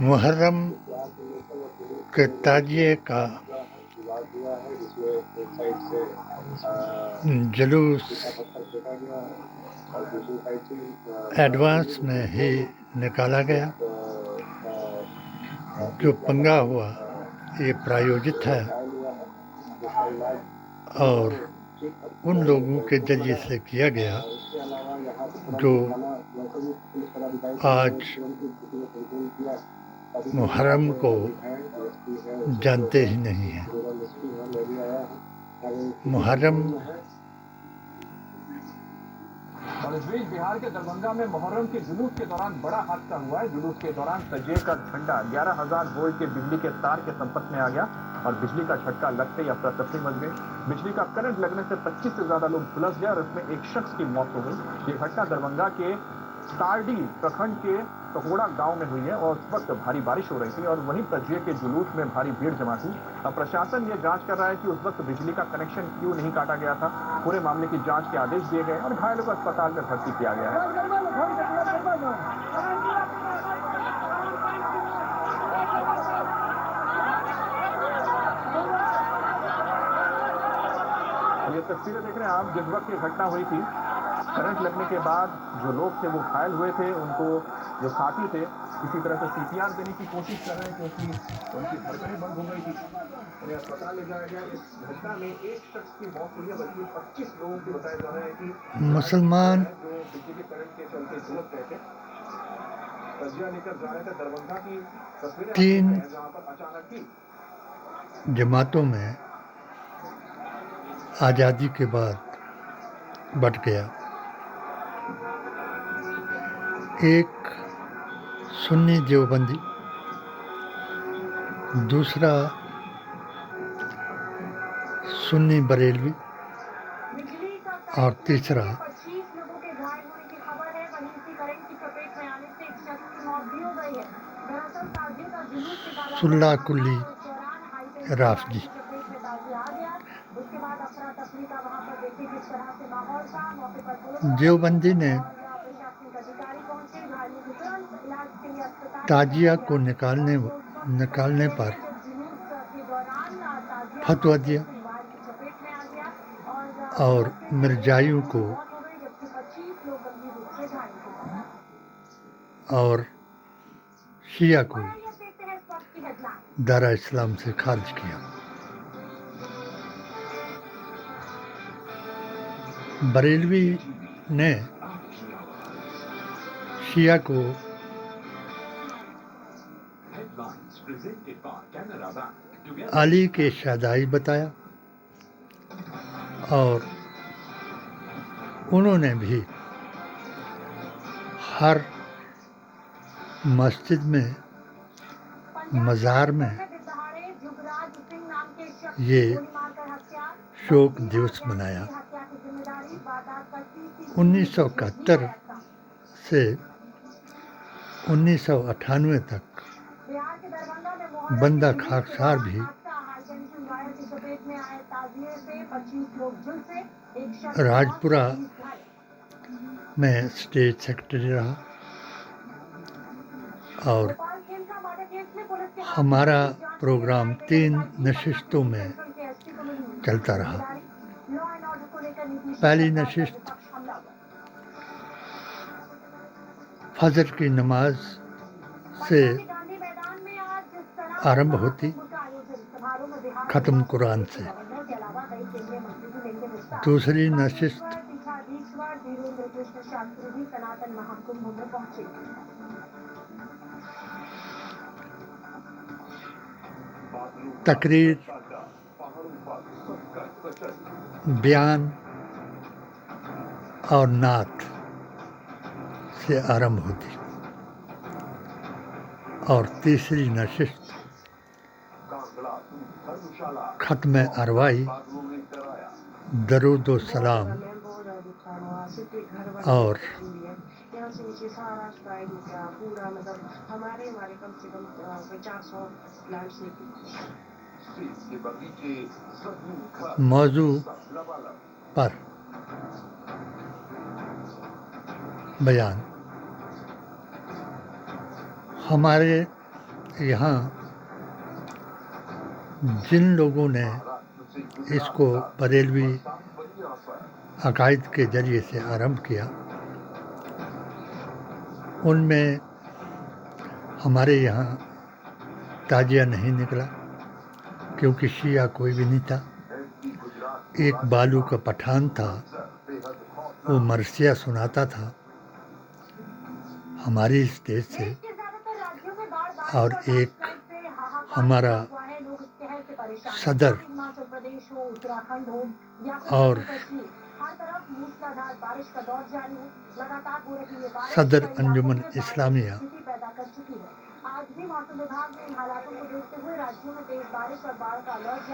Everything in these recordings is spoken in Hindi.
मुहर्रम के ताजिए का जुलूस एडवांस में ही निकाला गया। जो पंगा हुआ ये प्रायोजित है और उन लोगों के जरिए से किया गया जो आज मुहर्रम को जानते ही नहीं हैं। मुहर्रम और इस बीच बिहार के दरभंगा में मुहर्रम के जुलूस के दौरान बड़ा हादसा हुआ है। जुलूस के दौरान तजिए का झंडा 11,000 वोल्ट के बिजली के तार के संपर्क में आ गया और बिजली का झटका लगते ही अफरा तफरी मच गई। बिजली का करंट लगने से 25 से ज्यादा लोग झुलस गए और इसमें एक शख्स की मौत हो गई। ये घटना दरभंगा के तारडी प्रखंड के टकोड़ा गांव में हुई है और उस वक्त भारी बारिश हो रही थी और वहीं तजिए के जुलूस में भारी भीड़ जमा थी। अब प्रशासन ये जांच कर रहा है कि उस वक्त बिजली का कनेक्शन क्यों नहीं काटा गया था। पूरे मामले की जांच के आदेश दिए गए और घायलों को अस्पताल में भर्ती किया गया है। ये तस्वीरें देख रहे हैं आप, जिस वक्त ये घटना हुई थी करंट लगने के बाद जो लोग थे वो घायल हुए थे। उनको जो साथी थे किसी तरह से सीपीआर देने की कोशिश कर रहे हैं क्योंकि उनकी धड़कनें बंद हो गई थी। उन्हें अस्पताल ले जाया गया। इस घटना में एक शख्स की मौत हुई है, बल्कि 25 लोगों की बताया जा रहा है कि मुसलमान जो बिजली के करंट के चलते झुलस गए थे। तजिया लेकर जा रहे थे। दरभंगा की तस्वीरें तीन जहाँ पर अचानक ही जमातों में आज़ादी के बाद बट गया। एक सुन्नी देवबंदी, दूसरा सुन्नी बरेलवी और तीसरा सुल्ला कुल्ली राफजी। देवबंदी ने ताजिया को निकालने पर फतवा दिया और मिर्जाइयों को और शिया को दारा इस्लाम से खारिज किया। बरेलवी ने शिया को अली के शादाई बताया और उन्होंने भी हर मस्जिद में, मज़ार में ये शोक दिवस मनाया। 1971 से 1998 तक बंदा खाकसार भी राजपुरा में स्टेज सेक्रेटरी रहा और हमारा प्रोग्राम 3 नशिस्तों में चलता रहा। पहली नशिस्त फजर की नमाज से आरंभ होती, ख़त्म कुरान से। दूसरी नशिस्त तकरीर, बयान और नात से आरंभ होती और तीसरी नशिस्त ख़त्म अरवाई, दरूद व सलाम और मौजू पर बयान। हमारे यहाँ जिन लोगों ने इसको बरेलवी अकायद के ज़रिए से आरंभ किया, उनमें हमारे यहाँ ताजिया नहीं निकला, क्योंकि शिया कोई भी नहीं था। एक बालू का पठान था, वो मरसिया सुनाता था हमारी स्टेज से, और एक हमारा सदर और सदर अंजुमन इस्लामिया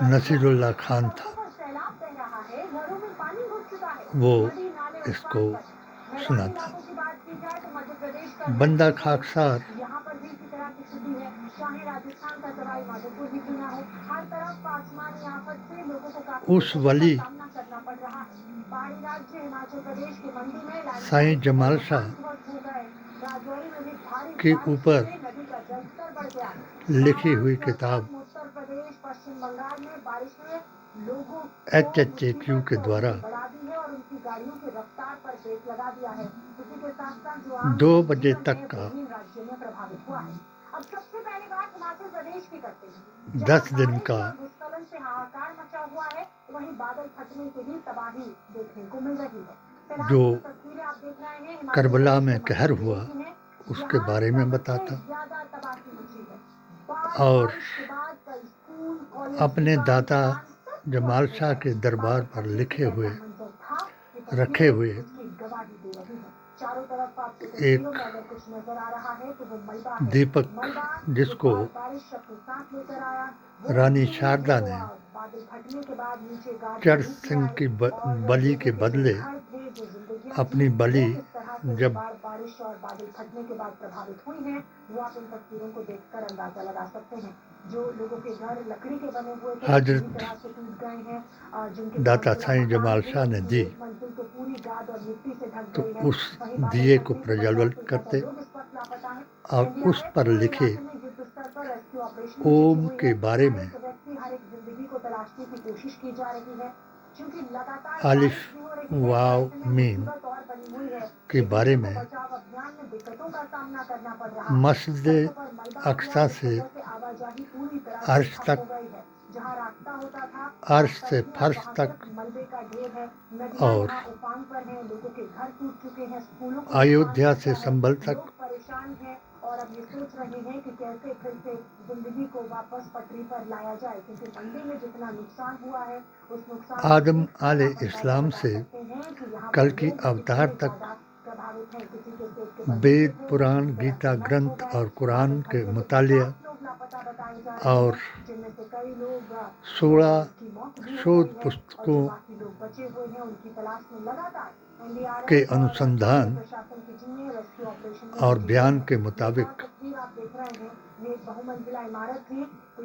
नसीरुल्लाह खान था, वो इसको सुनाता। बंदा खाकसार उस वली साईं जमाल शाह के ऊपर लिखी हुई किताब HHAQ के द्वारा 2 बजे तक का 10 दिन का जो करबला में कहर हुआ उसके बारे में बताता, और अपने दाता जमाल शाह के दरबार पर रखे हुए एक दीपक, जिसको रानी शारदा ने चढ़ सिंह की बलि के बदले अपनी बलि जब हजरत दाता साईं जमाल शाह ने दी, तो उस दिए को प्रज्वलित करते और उस पर लिखे ओम के बारे में अलिफ वाव मीम के बारे में मस्जिद अक्सा से अर्श तक, अर्श से फर्श तक और अयोध्या से संभल तक आदम आले इस्लाम से कल की अवतार तक वेद पुराण गीता ग्रंथ और कुरान के मुतालिया और 16 शोध पुस्तकों के अनुसंधान और बयान के मुताबिक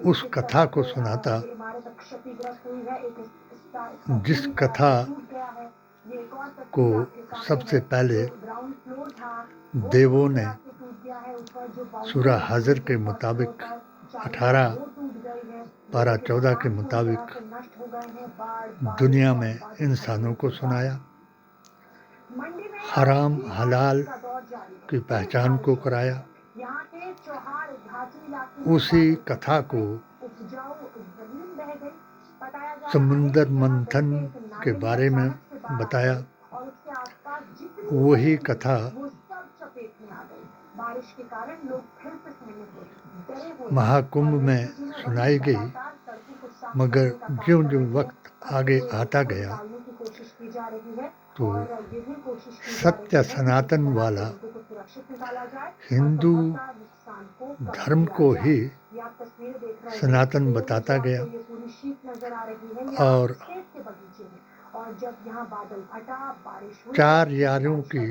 उस कथा को सुनाता, जिस कथा को सबसे पहले देवों ने सूरह हजर के मुताबिक 18 पारा 14 के मुताबिक दुनिया में इंसानों को सुनाया, हराम हलाल की पहचान को कराया। उसी कथा को समुंदर मंथन के बारे में बताया। वही कथा महाकुंभ में सुनाई गई, मगर ज्यों-ज्यों वक्त आगे आता गया तो सत्य सनातन वाला हिंदू धर्म को ही सनातन बताता गया, और 4 यारों की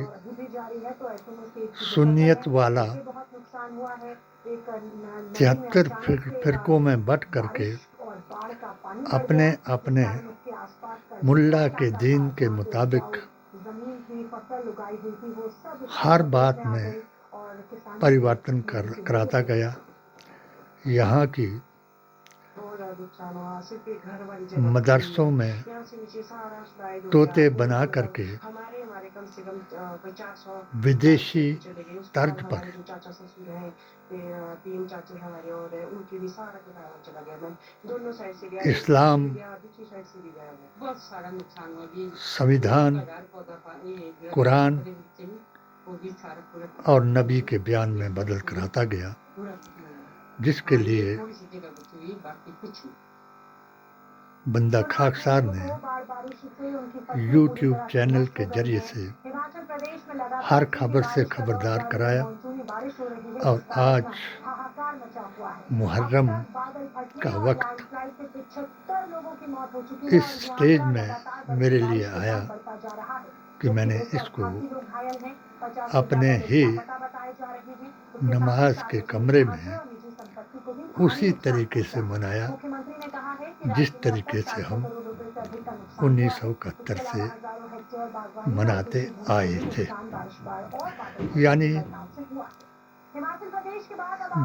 सुन्नियत वाला 73 फिरकों में बट करके अपने अपने मुल्ला के दीन के मुताबिक हर बात में परिवर्तन कराता गया। यहाँ की मदरसों में तोते बना करके विदेशी तर्ज पर इस्लाम, संविधान, कुरान और नबी के बयान में बदल कराता गया, जिसके लिए बंदा खाकसार ने यूट्यूब चैनल के जरिए से हर खबर से खबरदार कराया। और आज मुहर्रम का वक्त इस स्टेज में मेरे लिए आया कि मैंने इसको अपने ही नमाज के कमरे में उसी तरीके से मनाया जिस तरीके से हम 1971 से मनाते आए थे। यानी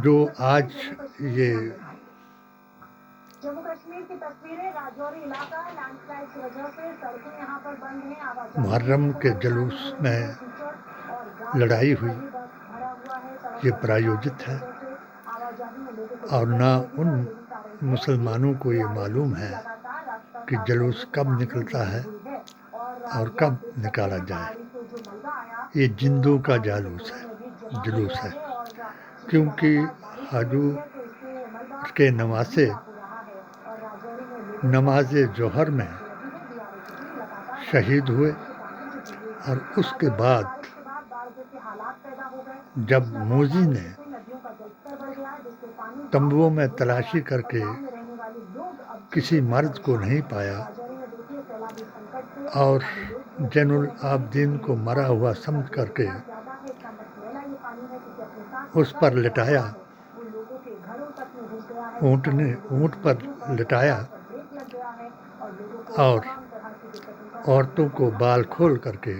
जो आज ये मुहर्रम के जुलूस में लड़ाई हुई, ये प्रायोजित है और ना उन मुसलमानों को ये मालूम है कि जुलूस कब निकलता है और कब निकाला जाए। ये जिंदों का जुलूस है, क्योंकि हजूर के नवासे नमाज जोहर में शहीद हुए और उसके बाद जब मोजी ने तंबुओं में तलाशी करके किसी मर्द को नहीं पाया और जैनुल आबदीन को मरा हुआ समझ करके उस पर लिटाया, ऊंट पर लिटाया और औरतों को बाल खोल करके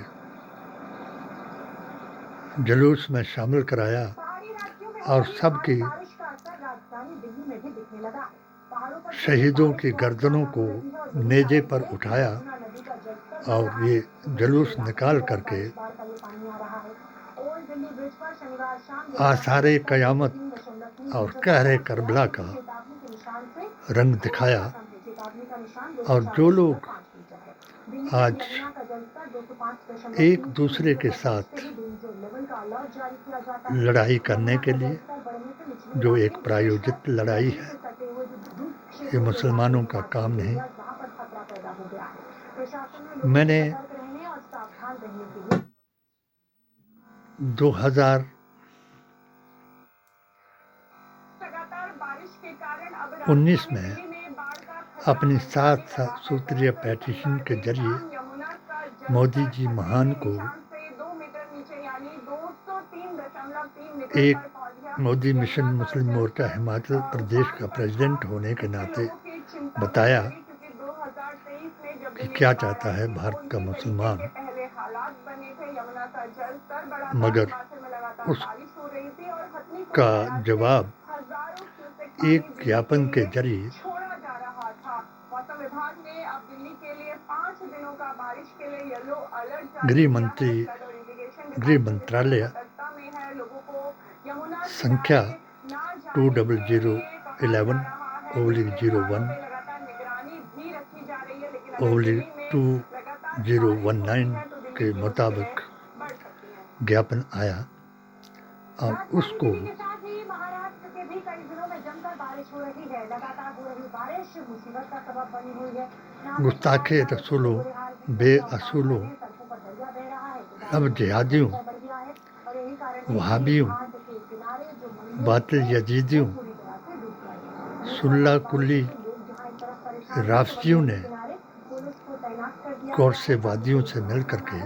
जुलूस में शामिल कराया और सबकी शहीदों की गर्दनों को नेजे पर उठाया और ये जुलूस निकाल करके आसारे क़यामत और कहरे करबला का रंग दिखाया। और जो लोग आज एक दूसरे के साथ लड़ाई करने के लिए, जो एक प्रायोजित लड़ाई है, ये मुसलमानों का काम नहीं। मैंने 2019 में अपनी 7 सूत्रीय पेटिशन के जरिए मोदी जी महान को एक मोदी मिशन मुस्लिम मोर्चा हिमाचल प्रदेश का प्रेसिडेंट होने के नाते बताया कि क्या चाहता है भारत का मुसलमान, मगर उसका जवाब एक ज्ञापन के जरिए गृह मंत्रालय संख्या 20011/2019 के मुताबिक ज्ञापन आया और उसको गुस्ताखे रसूलों, बेअसूलों, अब जिहादियों, वहाबियों, बातिल यजीदियों, सुल्ला कुली राफजियों ने गौरसेवादियों से मिल करके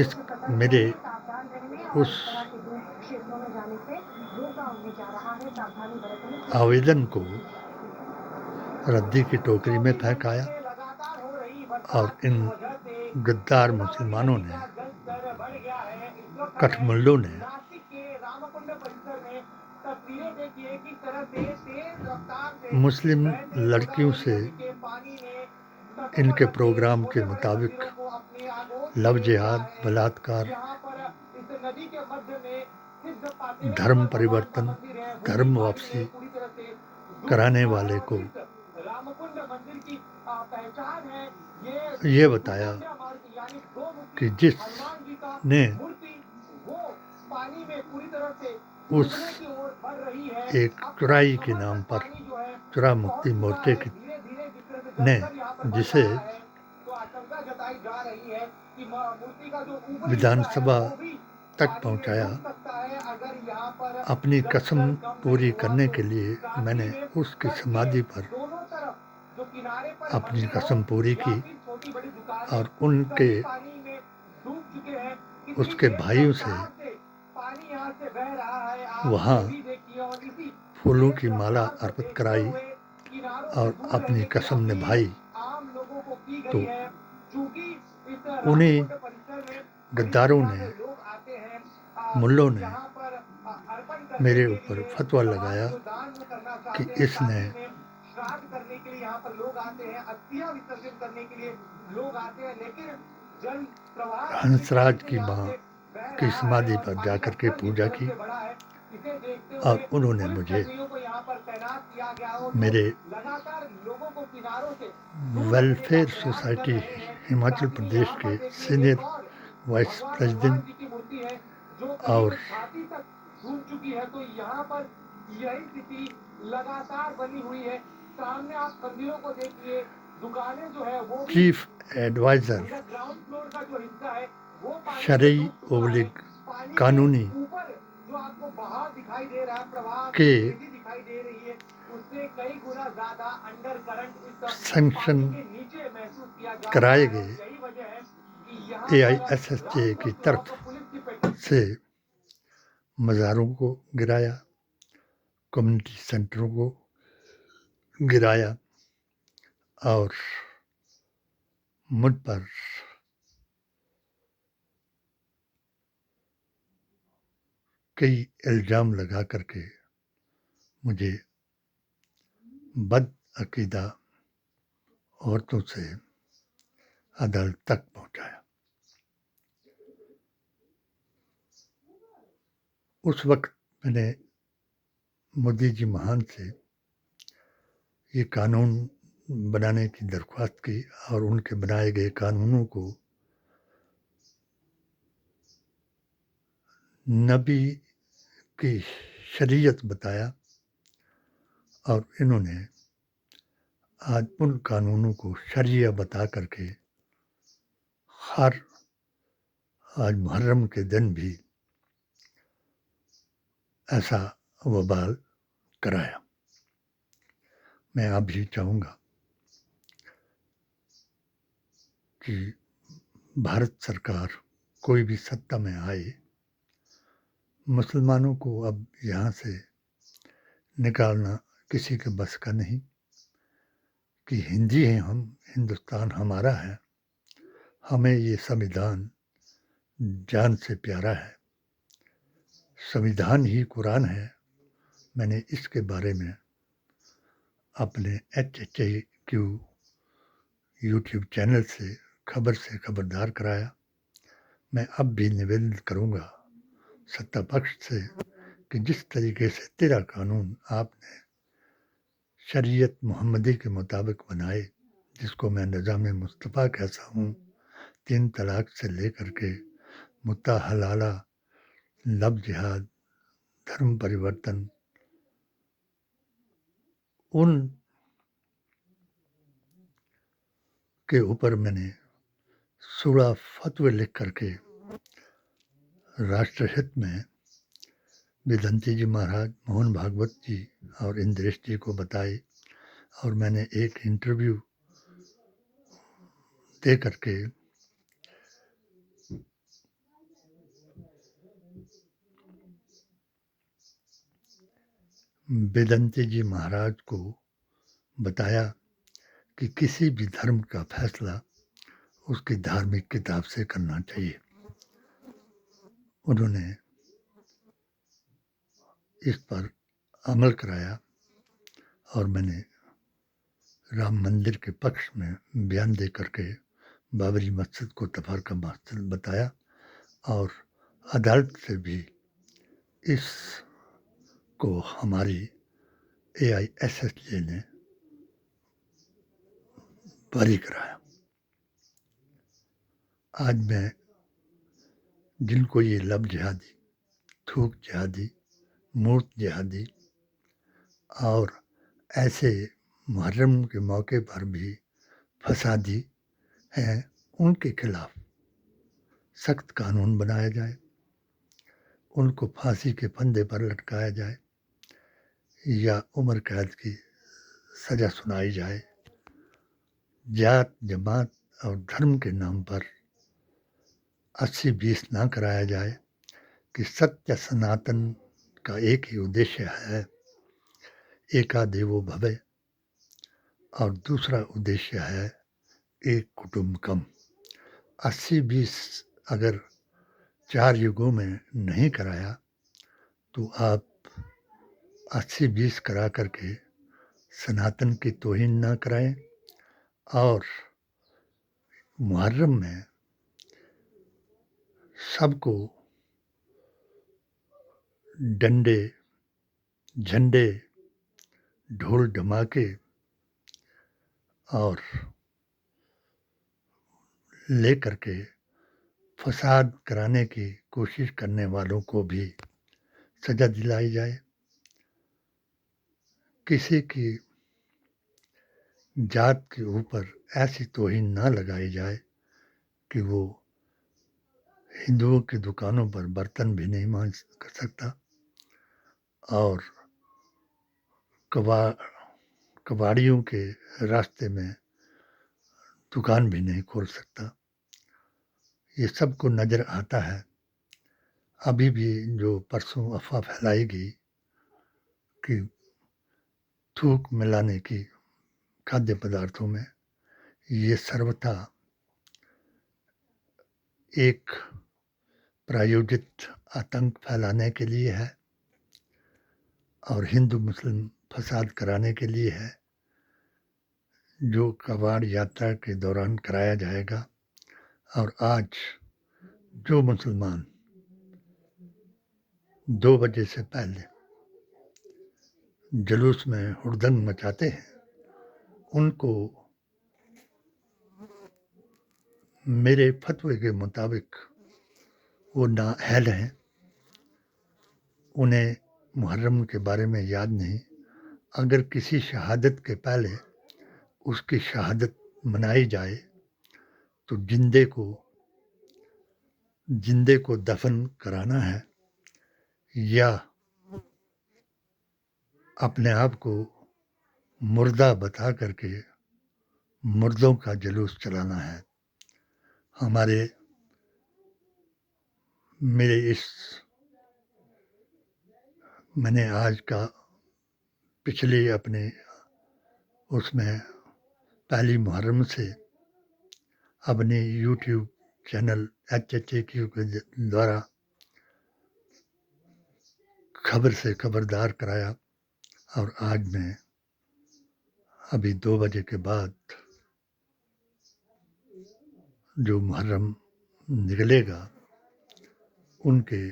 इस मेरे उस आवेदन को रद्दी की टोकरी में फेंकाया और इन गद्दार मुसलमानों ने, काठमांडू ने मुस्लिम लड़कियों से इनके प्रोग्राम के मुताबिक लव जिहाद, बलात्कार, धर्म परिवर्तन, धर्म वापसी कराने वाले को ये बताया कि जिसने उस एक चुराई के नाम पर चुरा मुक्ति मोर्चे की ने जिसे विधानसभा तक पहुंचाया, अपनी कसम पूरी करने के लिए मैंने उसकी समाधि पर अपनी कसम पूरी की और उसके भाइयों से वहाँ फूलों की माला अर्पित कराई और अपनी कसम निभाई। तो उन्हीं गद्दारों ने, मुल्लों ने मेरे ऊपर फतवा लगाया कि इसने हंसराज की मां की समाधि पर जाकर के पूजा की और उन्होंने मुझे मेरे वेलफेयर सोसाइटी हिमाचल प्रदेश के सीनियर वाइस प्रेसिडेंट और चीफ एडवाइजर शरई ओवलिग कानूनी के सैंक्शन कराए गए AISSJ की तरफ से मज़ारों को गिराया, कम्युनिटी सेंटरों को गिराया और मुझ पर कई इल्ज़ाम लगा करके मुझे बदअकीदा औरतों से अदालत तक पहुंचाया। उस वक्त मैंने मोदी जी महान से ये कानून बनाने की दरख्वास्त की और उनके बनाए गए कानूनों को नबी की शरीयत बताया और इन्होंने आज उन कानूनों को शरिया बता करके हर आज मुहर्रम के दिन भी ऐसा वबाल कराया। मैं आप भी चाहूँगा कि भारत सरकार कोई भी सत्ता में आए, मुसलमानों को अब यहाँ से निकालना किसी के बस का नहीं कि हिंदी हैं हम, हिंदुस्तान हमारा है, हमें ये संविधान जान से प्यारा है, संविधान ही कुरान है। मैंने इसके बारे में अपने HHIQ यूट्यूब चैनल से खबरदार कराया। मैं अब भी निवेदन करूँगा सत्ता पक्ष से कि जिस तरीके से तेरा कानून आपने शरीयत मोहम्मदी के मुताबिक बनाए, जिसको मैं निज़ाम मुस्तफ़ा कहता हूँ, 3 तलाक से लेकर के मुत्ता हलाला, लव जिहाद, धर्म परिवर्तन, उन के ऊपर मैंने 16 फतवे लिख करके राष्ट्रहित में वेदांती जी महाराज, मोहन भागवत जी और इंद्रेश जी को बताए और मैंने एक इंटरव्यू दे करके वेदांती जी महाराज को बताया कि किसी भी धर्म का फैसला उसकी धार्मिक किताब से करना चाहिए। उन्होंने इस पर अमल कराया और मैंने राम मंदिर के पक्ष में बयान दे करके बाबरी मस्जिद को तफरका मस्जिद बताया और अदालत से भी इसको हमारी AISSJ ने पारी कराया। आज मैं जिनको ये लब जिहादी, थूक जिहादी, मूर्त जिहादी और ऐसे मुहर्रम के मौके पर भी फसादी हैं, उनके खिलाफ सख्त कानून बनाया जाए, उनको फांसी के फंदे पर लटकाया जाए या उम्र कैद की सज़ा सुनाई जाए। जात, जमात और धर्म के नाम पर 80-20 ना कराया जाए कि सत्य सनातन का एक ही उद्देश्य है, एका देवो भव, और दूसरा उद्देश्य है एक कुटुंबकम। 80-20 अगर 4 युगों में नहीं कराया तो आप 80-20 करा करके सनातन की तौहीन ना कराएं और मुहर्रम में सबको डंडे, झंडे, ढोल धमाके और ले करके फसाद कराने की कोशिश करने वालों को भी सज़ा दिलाई जाए। किसी की जात के ऊपर ऐसी तौहीन ना लगाई जाए कि वो हिंदुओं की दुकानों पर बर्तन भी नहीं मांज कर सकता और कबाड़ियों के रास्ते में दुकान भी नहीं खोल सकता। ये सबको नज़र आता है। अभी भी जो परसों अफवाह फैलाई गई कि थूक मिलाने की खाद्य पदार्थों में, ये सर्वथा एक प्रायोजित आतंक फैलाने के लिए है और हिंदू मुस्लिम फसाद कराने के लिए है, जो कबाड़ यात्रा के दौरान कराया जाएगा। और आज जो मुसलमान 2 बजे से पहले जुलूस में हुड़दंग मचाते हैं, उनको मेरे फतवे के मुताबिक वो नाअहल हैं, उन्हें मुहर्रम के बारे में याद नहीं। अगर किसी शहादत के पहले उसकी शहादत मनाई जाए तो जिंदे को दफन कराना है या अपने आप को मुर्दा बता करके मुर्दों का जुलूस चलाना है। मैंने आज का पिछले अपने उसमें पहली मुहर्रम से अपने YouTube चैनल HHAQ के द्वारा खबर से खबरदार कराया और आज मैं अभी 2 बजे के बाद जो मुहर्रम निकलेगा उनके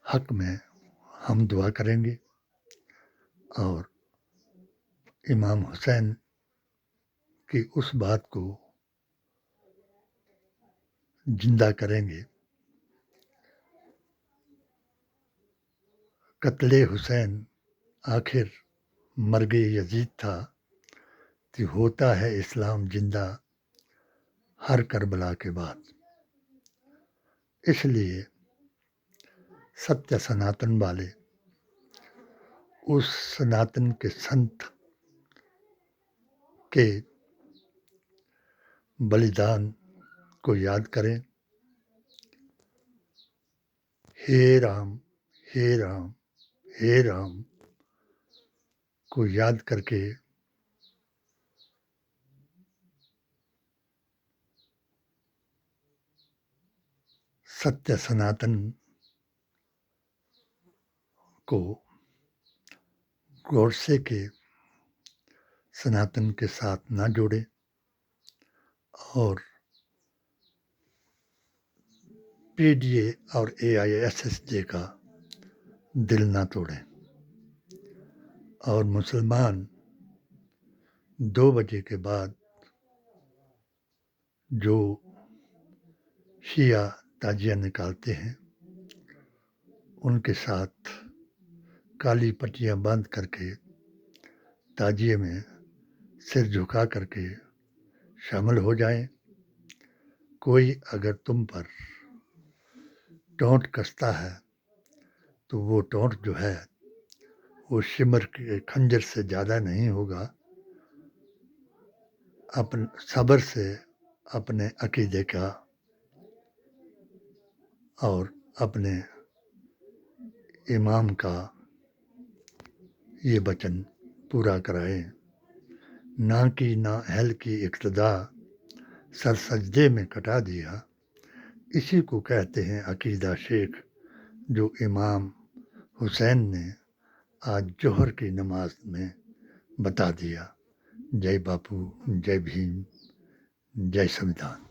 हक में हम दुआ करेंगे और इमाम हुसैन की उस बात को जिंदा करेंगे। कत्ले हुसैन आखिर मर्ग यजीद था कि होता है इस्लाम जिंदा हर करबला के बाद। इसलिए सत्य सनातन वाले उस सनातन के संत के बलिदान को याद करें। हे राम, हे राम, हे राम को याद करके सत्य सनातन को गोडसे के सनातन के साथ ना जोड़े और पीडीए और एआईएसएसजे का दिल ना तोड़े और मुसलमान 2 बजे के बाद जो शिया ताजिया निकालते हैं उनके साथ काली पट्टियाँ बांध करके ताजिए में सिर झुका करके शामिल हो जाएं। कोई अगर तुम पर टोंट कसता है तो वो टोंट जो है वो शिमर के खंजर से ज़्यादा नहीं होगा। अपन सब्र से अपने अकीदे का और अपने इमाम का ये वचन पूरा कराएं। ना की ना अहल की इक्तदा सर सजदे में कटा दिया, इसी को कहते हैं अकीदा शेख, जो इमाम हुसैन ने आज जोहर की नमाज में बता दिया। जय बापू, जय भीम, जय संविधान।